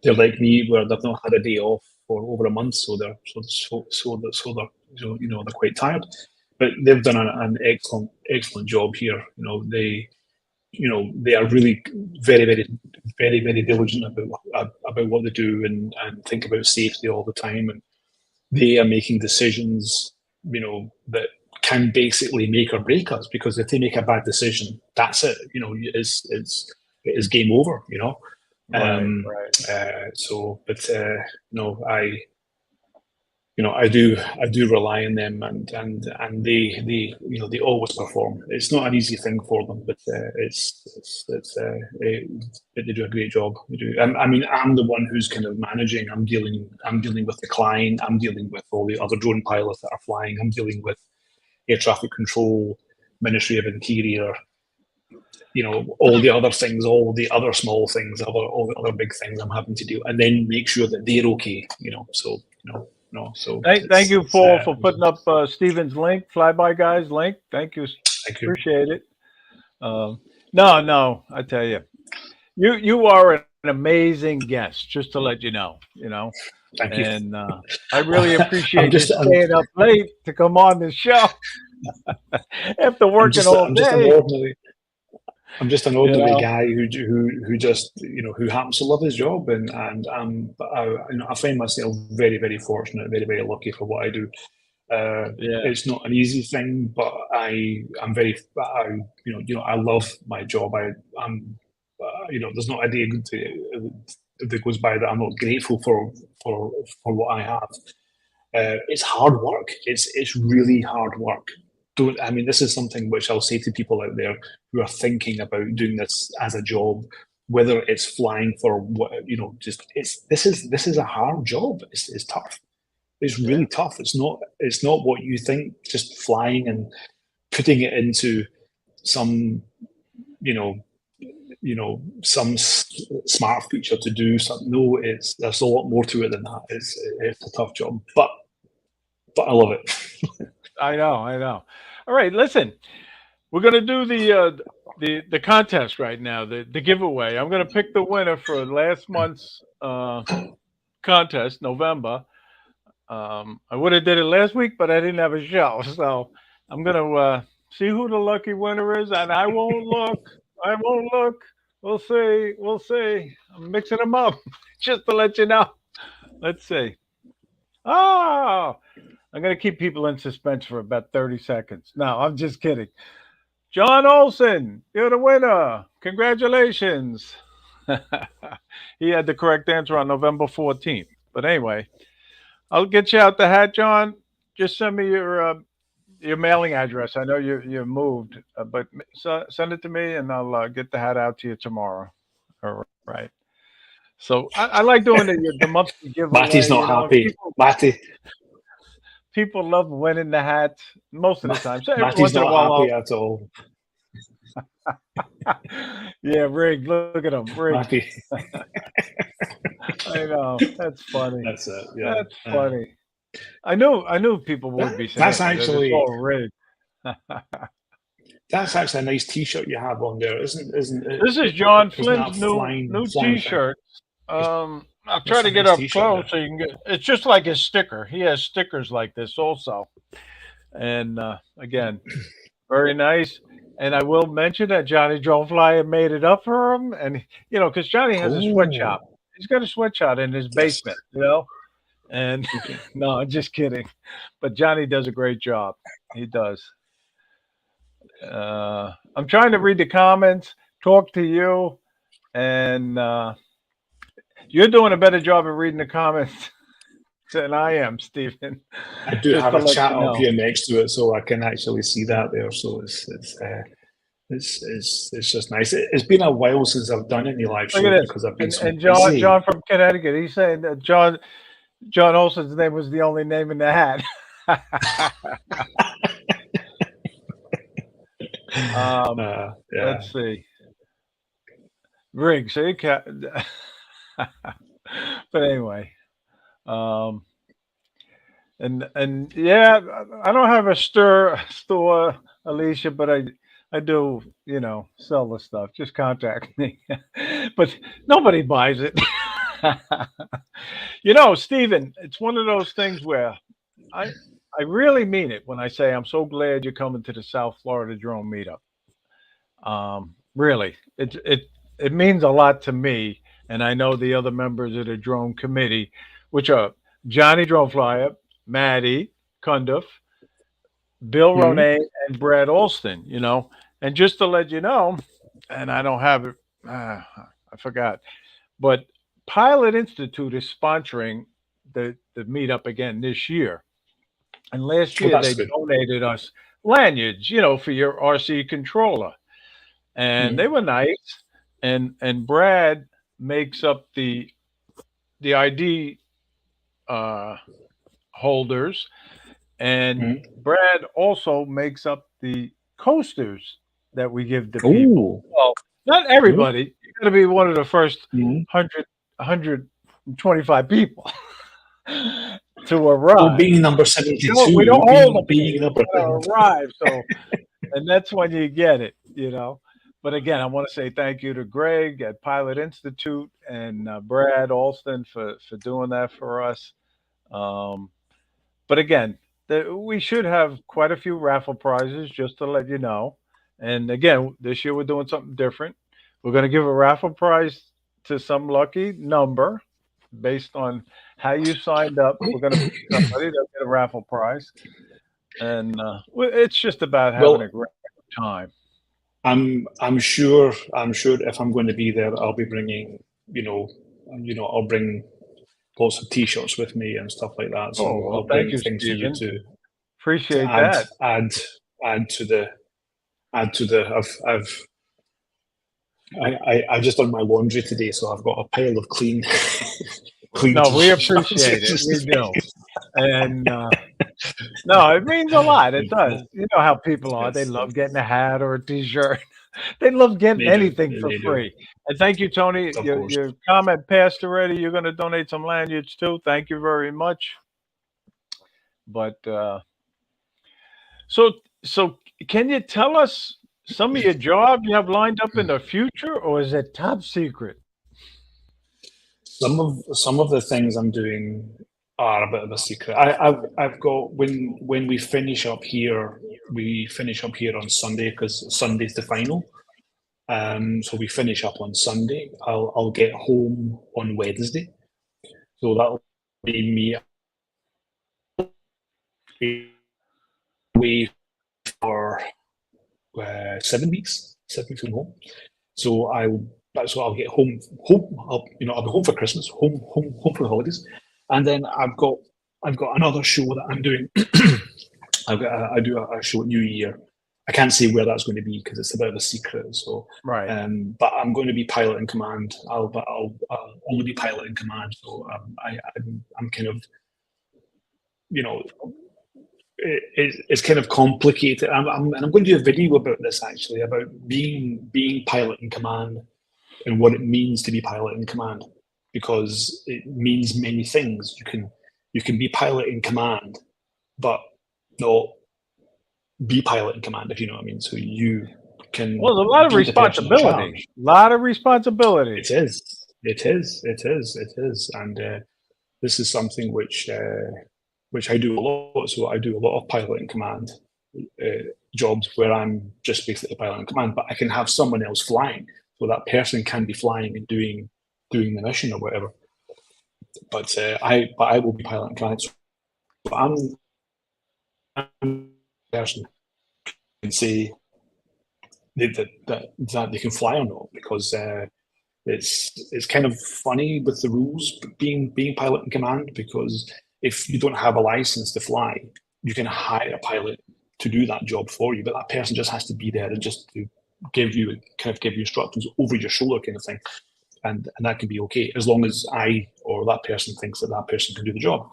they're like me, where they've not had a day off for over a month, so they're they're quite tired. But they've done an excellent job here. They are really very diligent about what they do and think about safety all the time, and they are making decisions that can basically make or break us, because if they make a bad decision, that's it. It is game over. I do rely on them, and they always perform. It's not an easy thing for them, but they do a great job. They do. I mean, I'm the one who's kind of managing. I'm dealing with the client. I'm dealing with all the other drone pilots that are flying. I'm dealing with air traffic control, Ministry of Interior, all the other things, all the other small things, all the other big things I'm having to do, and then make sure that they're okay. So so
Thank you, Paul, for putting up Stephen's link, Flyby Guys link. Thank you.
Thank you.
Appreciate it. No, I tell you, you are an amazing guest. Just to let you know,
Thank you.
and I really appreciate you
I'm
staying up late to come on the show after working all day.
I'm just an ordinary guy who just who happens to love his job, and I find myself very, very fortunate, very, very lucky for what I do. It's not an easy thing, but I love my job. There's not a day that goes by that I'm not grateful for what I have. It's hard work. It's really hard work. This is something which I'll say to people out there who are thinking about doing this as a job, whether it's flying for what, this is a hard job. It's tough. It's really tough. It's not what you think, just flying and putting it into some, some smart feature to do something. No, there's a lot more to it than that. It's a tough job, but I love it.
I know. All right, listen, we're gonna do the contest right now, the giveaway. I'm gonna pick the winner for last month's contest, November. I would have did it last week, but I didn't have a show, so I'm gonna see who the lucky winner is, and I won't look. We'll see. I'm mixing them up just to let you know. Let's see. Oh, I'm going to keep people in suspense for about 30 seconds. No, I'm just kidding. John Olson, you're the winner. Congratulations. He had the correct answer on November 14th. But anyway, I'll get you out the hat, John. Just send me your mailing address. I know you moved, but send it to me, and I'll get the hat out to you tomorrow. All right. So I like doing the monthly giveaway.
Matty's not happy. Matty.
People love winning the hat most of the time. So
Matty's not happy at all.
Yeah, Rig, look at him. Rig.
Matty.
I know. That's funny.
That's it. Yeah.
That's funny. I knew people would be saying
that's actually
Rig.
That's actually a nice T-shirt you have on there, isn't it?
This is John Flynn's new T-shirt. I'll try to get up close so you can get. It's just like his sticker. He has stickers like this also, and again, very nice. And I will mention that Johnny Dronefly had made it up for him, and because Johnny has a sweatshop. He's got a sweatshop in his basement, And no, I'm just kidding. But Johnny does a great job. He does. I'm trying to read the comments, talk to you, and you're doing a better job of reading the comments than I am, Stephen.
I do have a chat up here next to it, so I can actually see that there. So it's just nice. It's been a while since I've done any live show because I've been so busy.
John from Connecticut, he's saying that John Olson's name was the only name in the hat. Let's see. Rig, so you can. But anyway, and yeah, I don't have a store, Alicia, but I do, sell the stuff. Just contact me. But nobody buys it. Stephen, it's one of those things where I really mean it when I say I'm so glad you're coming to the South Florida Drone Meetup. Really, it means a lot to me, and I know the other members of the drone committee, which are Johnny Droneflyer, Maddie Cundiff, Bill Ronay, and Brad Alston. And just to let you know, and I don't have it, I forgot, but Pilot Institute is sponsoring the meetup again this year. And last year they donated us lanyards, for your RC controller. And they were nice. And Brad makes up the ID holders. And Brad also makes up the coasters that we give to people. Well, not everybody. You got to be one of the first 125 people to arrive.
Well, being number 72,
We don't hold them.
being number
arrive. So, and that's when you get it, you know. But again, I want to say thank you to Greg at Pilot Institute and Brad Alston for doing that for us. But again, we should have quite a few raffle prizes, just to let you know. And again, this year we're doing something different. We're going to give a raffle prize to some lucky number based on how you signed up. We're going to pick somebody that'll get a raffle prize. And it's just about having a great time.
I'm sure if I'm going to be there, I'll be bringing, I'll bring lots of T-shirts with me and stuff like that. So I'll bring things for you to
appreciate that.
Add to the. I've just done my laundry today, so I've got a pile of clean.
No, we appreciate it. We do. And no, it means a lot. It does. You know how people are. They love getting a hat or a T-shirt. They love getting anything for free. And thank you, Tony. Your comment passed already. You're going to donate some lanyards too. Thank you very much. But so can you tell us some of your jobs you have lined up in the future, or is it top secret?
Some of the things I'm doing are a bit of a secret. I've got when we finish up here on Sunday, because Sunday's the final. So we finish up on Sunday. I'll get home on Wednesday. So that'll be me away for 7 weeks from home. So I'll get home. I'll be home for Christmas, home for the holidays, and then I've got another show that I'm doing. I do a show at New Year. I can't say where that's going to be because it's a bit of a secret. So,
right.
But I'm going to be pilot in command. I'll only be pilot in command. So I'm kind of, it's kind of complicated. I'm going to do a video about this actually, about being pilot in command and what it means to be pilot in command, because it means many things. You can be pilot in command, but not be pilot in command, if you know what I mean. So you can.
Well, there's a lot of responsibility. A lot of responsibility.
It is, and this is something which I do a lot. So I do a lot of pilot in command jobs where I'm just basically pilot in command, but I can have someone else flying, so that person can be flying and doing the mission or whatever. But I will be pilot in command. So I'm person can say that they can fly or not, because it's kind of funny with the rules being pilot in command, because if you don't have a license to fly, you can hire a pilot to do that job for you, but that person just has to be there and just to give you instructions over your shoulder kind of thing, and that can be okay as long as I or that person thinks that person can do the job.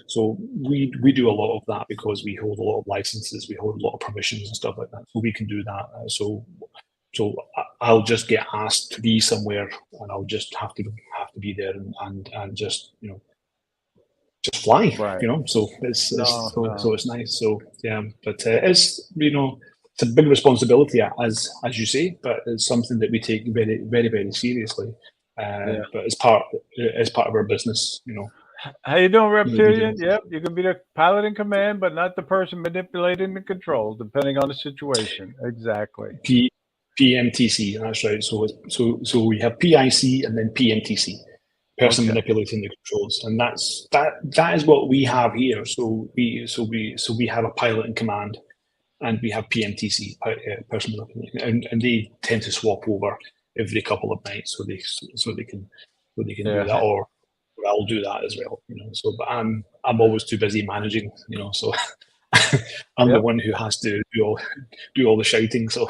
So we do a lot of that because we hold a lot of licenses, we hold a lot of permissions and stuff like that. So we can do that. So I'll just get asked to be somewhere, and I'll just have to be there and just just fly.
Right.
So it's nice. So yeah, but it's it's a big responsibility as you say, but it's something that we take very very very seriously. But it's part of our business.
How you doing, Reptilian? Yep, you can be the pilot in command, but not the person manipulating the control, depending on the situation. Exactly.
PMTC, that's right. So we have PIC and then PMTC, person manipulating the controls, and that is what we have here. So we have a pilot in command, and we have PMTC, person manipulating, and they tend to swap over every couple of nights, so they can do that, or I'll do that as well, So, but I'm always too busy managing, So I'm the one who has to do all the shouting. So,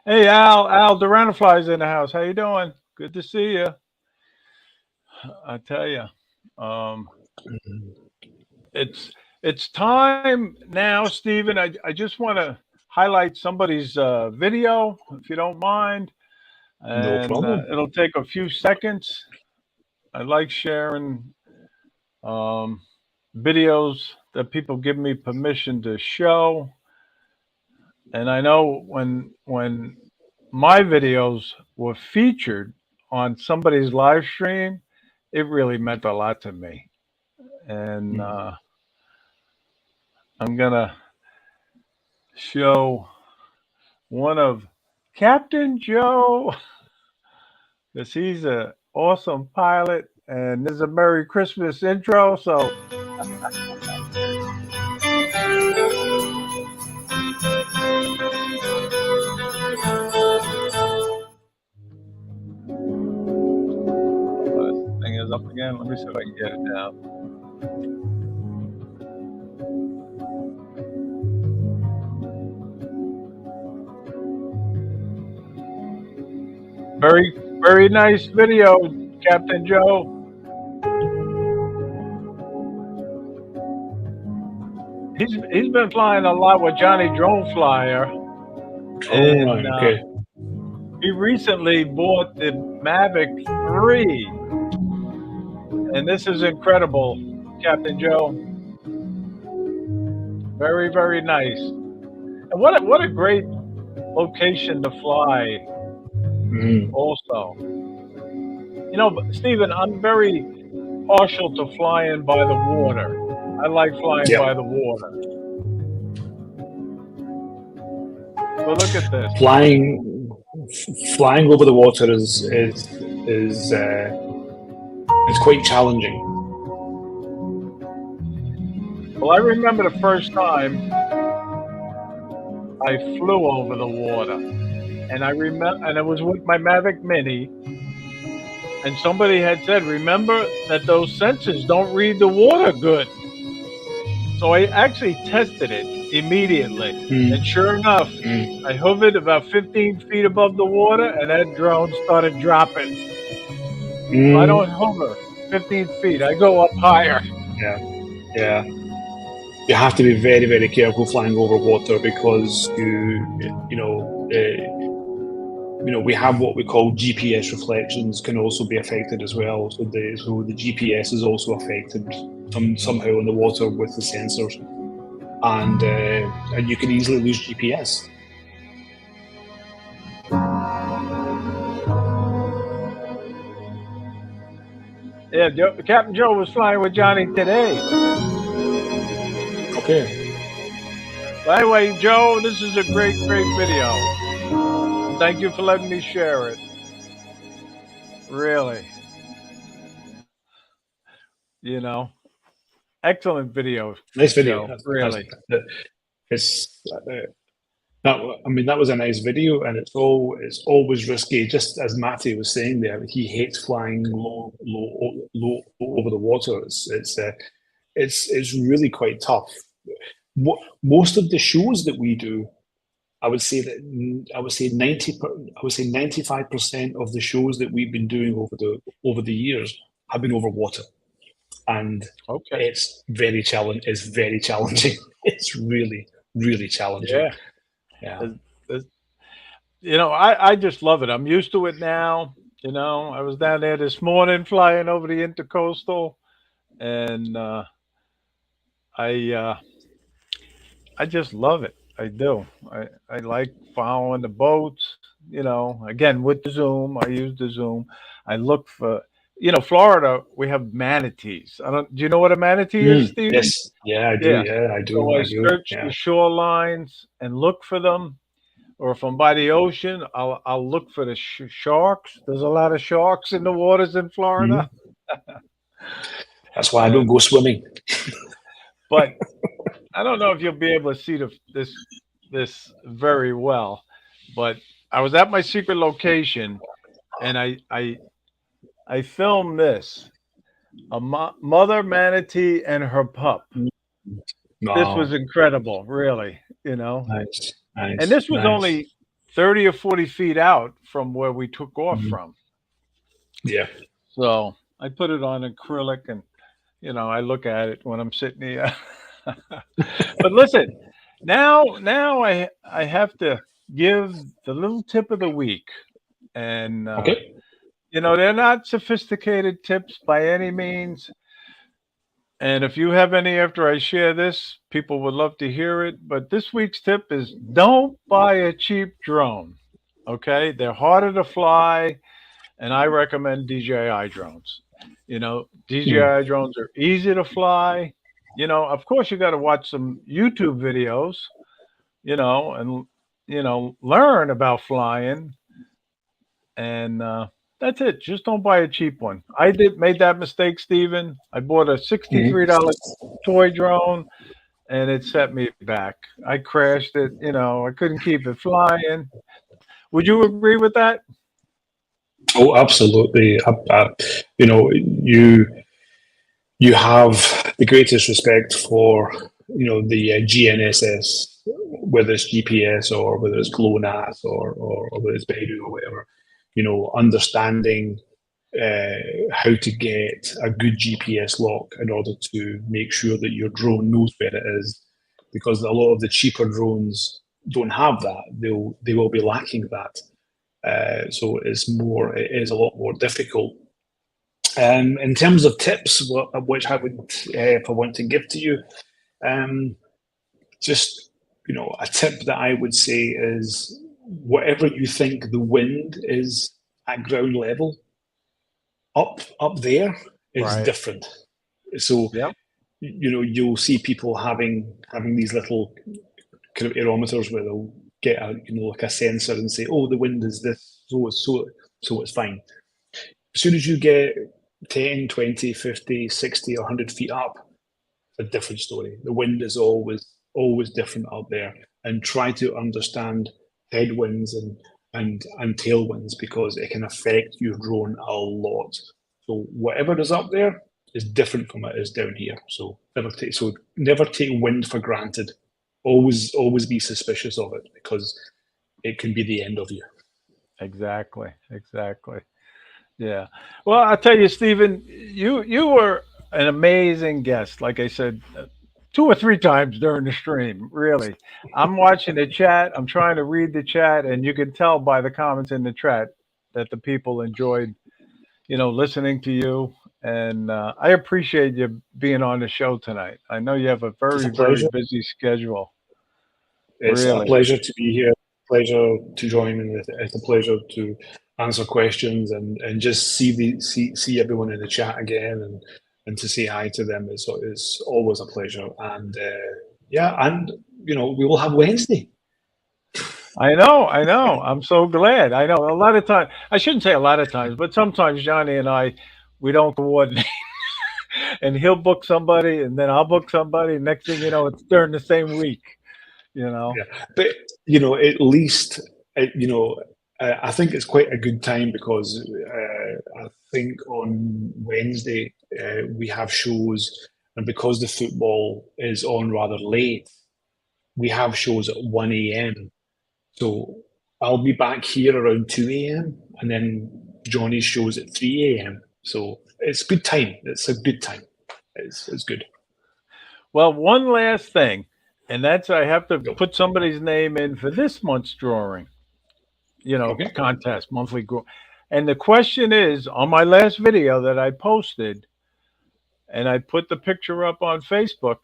hey, Al Duranafly's in the house. How you doing? Good to see you. I tell you, it's time now, Stephen. I just want to highlight somebody's video, if you don't mind,
No
and
problem.
it'll take a few seconds. I like sharing videos that people give me permission to show. And I know when my videos were featured on somebody's live stream, it really meant a lot to me. And I'm gonna show one of Captain Joe because he's an awesome pilot, and this is a Merry Christmas intro. So this thing is up again. Let me see if I can get it down. Very, very nice video, Captain Joe. He's been flying a lot with Johnny Drone Flyer.
Oh, right, okay.
He recently bought the Mavic 3. And this is incredible, Captain Joe. Very, very nice. And what a great location to fly. Also, you know, Stephen, I'm very partial to flying by the water. I like flying by the water. So look at this.
Flying over the water is quite challenging.
Well, I remember the first time I flew over the water, and it was with my Mavic Mini, and somebody had said, "Remember that those sensors don't read the water good." So I actually tested it immediately, and sure enough, I hovered about 15 feet above the water, and that drone started dropping. I don't hover 15 feet; I go up higher.
Yeah. You have to be very, very careful flying over water because we have what we call GPS reflections can also be affected as well. So the GPS is also affected somehow in the water with the sensors, and you can easily lose GPS.
Yeah, Captain Joe was flying with Johnny today.
Okay.
By the way, Joe, this is a great, great video. Thank you for letting me share it. Really. You know, excellent video.
Nice video.
Really.
That was a nice video, and it's always risky. Just as Matty was saying there, he hates flying low over the water. It's really quite tough. Most of the shows that we do, I would say 95% of the shows that we've been doing over the years have been over water, and it's very challenging. It's very challenging. It's really, really challenging. Yeah.
You know, I just love it. I'm used to it now. You know, I was down there this morning flying over the intercoastal, and I just love it. I do. I like following the boats. You know, again with the zoom. I use the zoom. I look for. You know, Florida, we have manatees. Do you know what a manatee is, Steve?
Yes. Yeah, I do. Yeah, I do.
So I search the shorelines and look for them. Or if I'm by the ocean, I'll look for the sharks. There's a lot of sharks in the waters in Florida.
That's why I don't go swimming.
But I don't know if you'll be able to see this very well. But I was at my secret location, and I filmed this: a mother manatee and her pup. Wow. This was incredible, really. You know.
Nice.
And this was only 30 or 40 feet out from where we took off from.
Yeah.
So I put it on acrylic, and you know, I look at it when I'm sitting here. But listen, Now I have to give the little tip of the week, and
Okay.
they're not sophisticated tips by any means. And if you have any after I share this, people would love to hear it. But this week's tip is don't buy a cheap drone. Okay, they're harder to fly, and I recommend DJI drones.
Hmm.
DJI drones are easy to fly. Of course, you got to watch some YouTube videos, and learn about flying. And that's it. Just don't buy a cheap one. I did made that mistake, Steven. I bought a
Hmm.
$63 toy drone, and it set me back. I crashed it. I couldn't keep it flying. Would you agree with that?
Oh, absolutely. You know, you you have the greatest respect for the GNSS, whether it's GPS or whether it's GLONASS or whether it's Beidou or whatever. Understanding how to get a good GPS lock in order to make sure that your drone knows where it is, because a lot of the cheaper drones don't have that. They will be lacking that. So it is a lot more difficult. In terms of tips, which I would, if I want to give to you, um, just a tip that I would say is whatever you think the wind is at ground level, up there is
Right.
different. So
Yep.
you'll see people having these little kind of aerometers where they'll get like a sensor and say, oh, the wind is this, so it's fine. As soon as you get 10, 20, 50, 60, or 100 feet up, a different story. The wind is always different out there, and try to understand headwinds and tailwinds, because it can affect your drone a lot. So whatever is up there is different from what is down here. So never take wind for granted. Always be suspicious of it, because it can be the end of you.
Exactly. Exactly. Yeah. Well, I'll tell you, Stephen, you were an amazing guest. Like I said, two or three times during the stream. Really, I'm watching the chat. I'm trying to read the chat, and you can tell by the comments in the chat that the people enjoyed, listening to you. And I appreciate you being on the show tonight. I know you have a
It's a
very, very
pleasure.
busy schedule.
It's a
Really.
pleasure to be here. Pleasure to join, and it's a pleasure to answer questions and just see everyone in the chat again, and to say hi to them is always a pleasure. And yeah, and we will have Wednesday.
I know, I know. I'm so glad. I know a lot of times, I shouldn't say a lot of times, but sometimes Johnny and I, we don't coordinate. And he'll book somebody, and then I'll book somebody. Next thing you know, it's during the same week. You know.
Yeah, but at least I think it's quite a good time, because I think on Wednesday we have shows, and because the football is on rather late, we have shows at 1 a.m. So I'll be back here around 2 a.m., and then Johnny's shows at 3 a.m. So it's good time. It's a good time. It's good.
Well, one last thing, and that's I have to
Go.
put somebody's name in for this month's drawing.
Okay.
Contest monthly. And the question is on my last video that I posted, and I put the picture up on Facebook.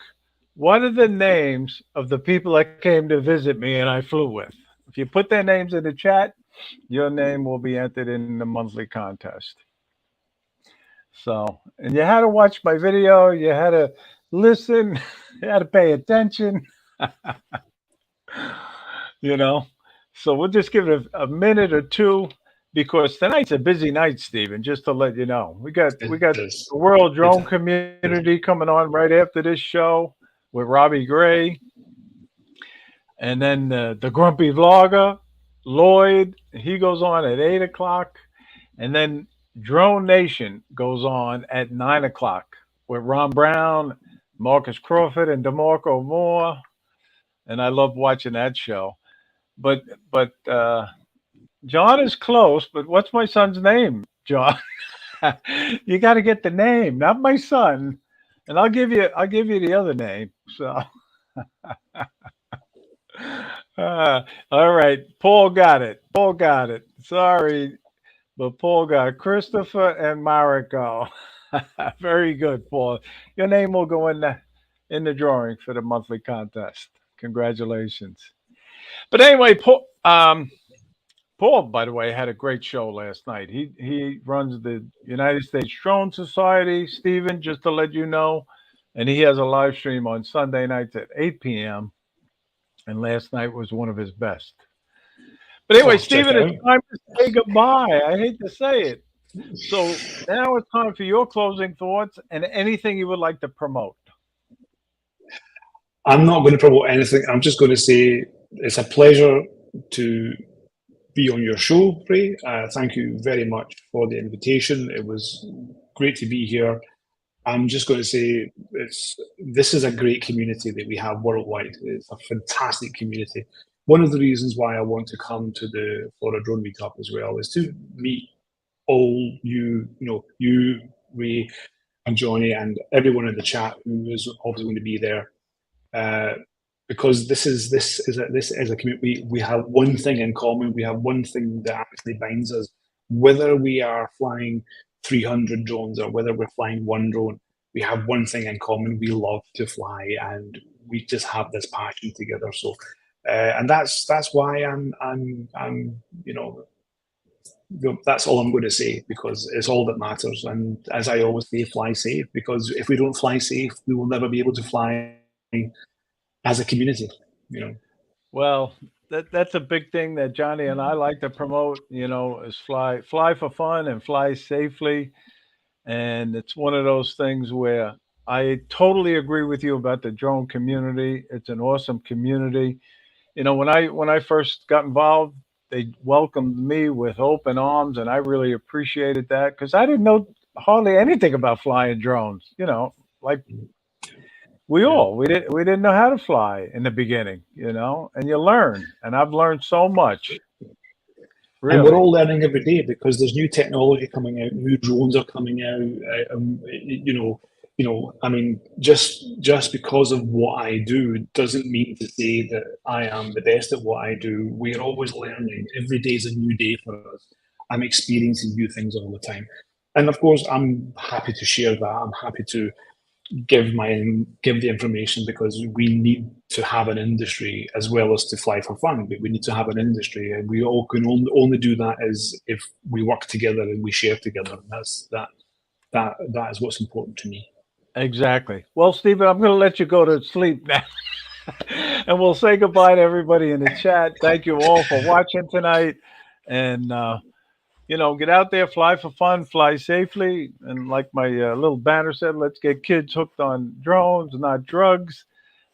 What are the names of the people that came to visit me and I flew with? If you put their names in the chat, your name will be entered in the monthly contest. So, and you had to watch my video, you had to listen, you had to pay attention, you know. So we'll just give it a minute or two because tonight's a busy night, Stephen. Just to let you know, we got
It is.
the World
It
Drone Community coming on right after this show with Robbie Gray, and then the Grumpy Vlogger, Lloyd. He goes on at 8 o'clock, and then Drone Nation goes on at 9 o'clock with Ron Brown, Marcus Crawford, and DeMarco Moore. And I love watching that show. But John is close. But what's my son's name, John? You got to get the name, not my son. And I'll give you the other name. So All right. Paul got it. Paul got it. Sorry, but Paul got it. Christopher and Mariko. Very good, Paul. Your name will go in the drawing for the monthly contest. Congratulations. But anyway, Paul, by the way, had a great show last night. He runs the United States Drone Society, Stephen, just to let you know. And he has a live stream on Sunday nights at 8 p.m. And last night was one of his best. But anyway,
Oh, check
Stephen,
it
it's
out.
time to say goodbye. I hate to say it. So now it's time for your closing thoughts and anything you would like to promote.
I'm not going to promote anything. I'm just going to say it's a pleasure to be on your show, Ray. Thank you very much for the invitation. It was great to be here. I'm just going to say this is a great community that we have worldwide. It's a fantastic community. One of the reasons why I want to come to the Florida Drone Meetup as well is to meet all you, Ray, and Johnny, and everyone in the chat who is obviously going to be there. Because this is a community. We have one thing in common. We have one thing that actually binds us. Whether we are flying 300 drones or whether we're flying one drone, we have one thing in common. We love to fly, and we just have this passion together. So, and that's why I'm that's all I'm going to say, because it's all that matters. And as I always say, fly safe, because if we don't fly safe, we will never be able to fly as a community,
Well, that's a big thing that Johnny and I like to promote, is fly for fun and fly safely. And it's one of those things where I totally agree with you about the drone community. It's an awesome community. When I first got involved, they welcomed me with open arms, and I really appreciated that because I didn't know hardly anything about flying drones. Like
Yeah.
we didn't know how to fly in the beginning, and you learn, and I've learned so much,
And we're
really.
all learning every day because there's new technology coming out, new drones are coming out. I mean, just because of what I do doesn't mean to say that I am the best at what I do. We are always learning. Every day is a new day for us. I'm experiencing new things all the time, and of course, I'm happy to share that. I'm happy to give the information, because we need to have an industry as well as to fly for fun. But we need to have an industry, and we all can only do that as if we work together and we share together. And that is what's important to me.
Exactly. Well, Stephen, I'm going to let you go to sleep now. And we'll say goodbye to everybody in the chat. Thank you all for watching tonight. And, get out there, fly for fun, fly safely. And like my little banner said, let's get kids hooked on drones, not drugs.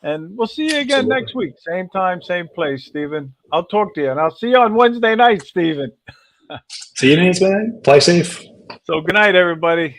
And we'll see you again next
Absolutely.
week. Same time, same place, Stephen. I'll talk to you. And I'll see you on Wednesday night, Stephen.
See you next, man. Fly safe.
So good night, everybody.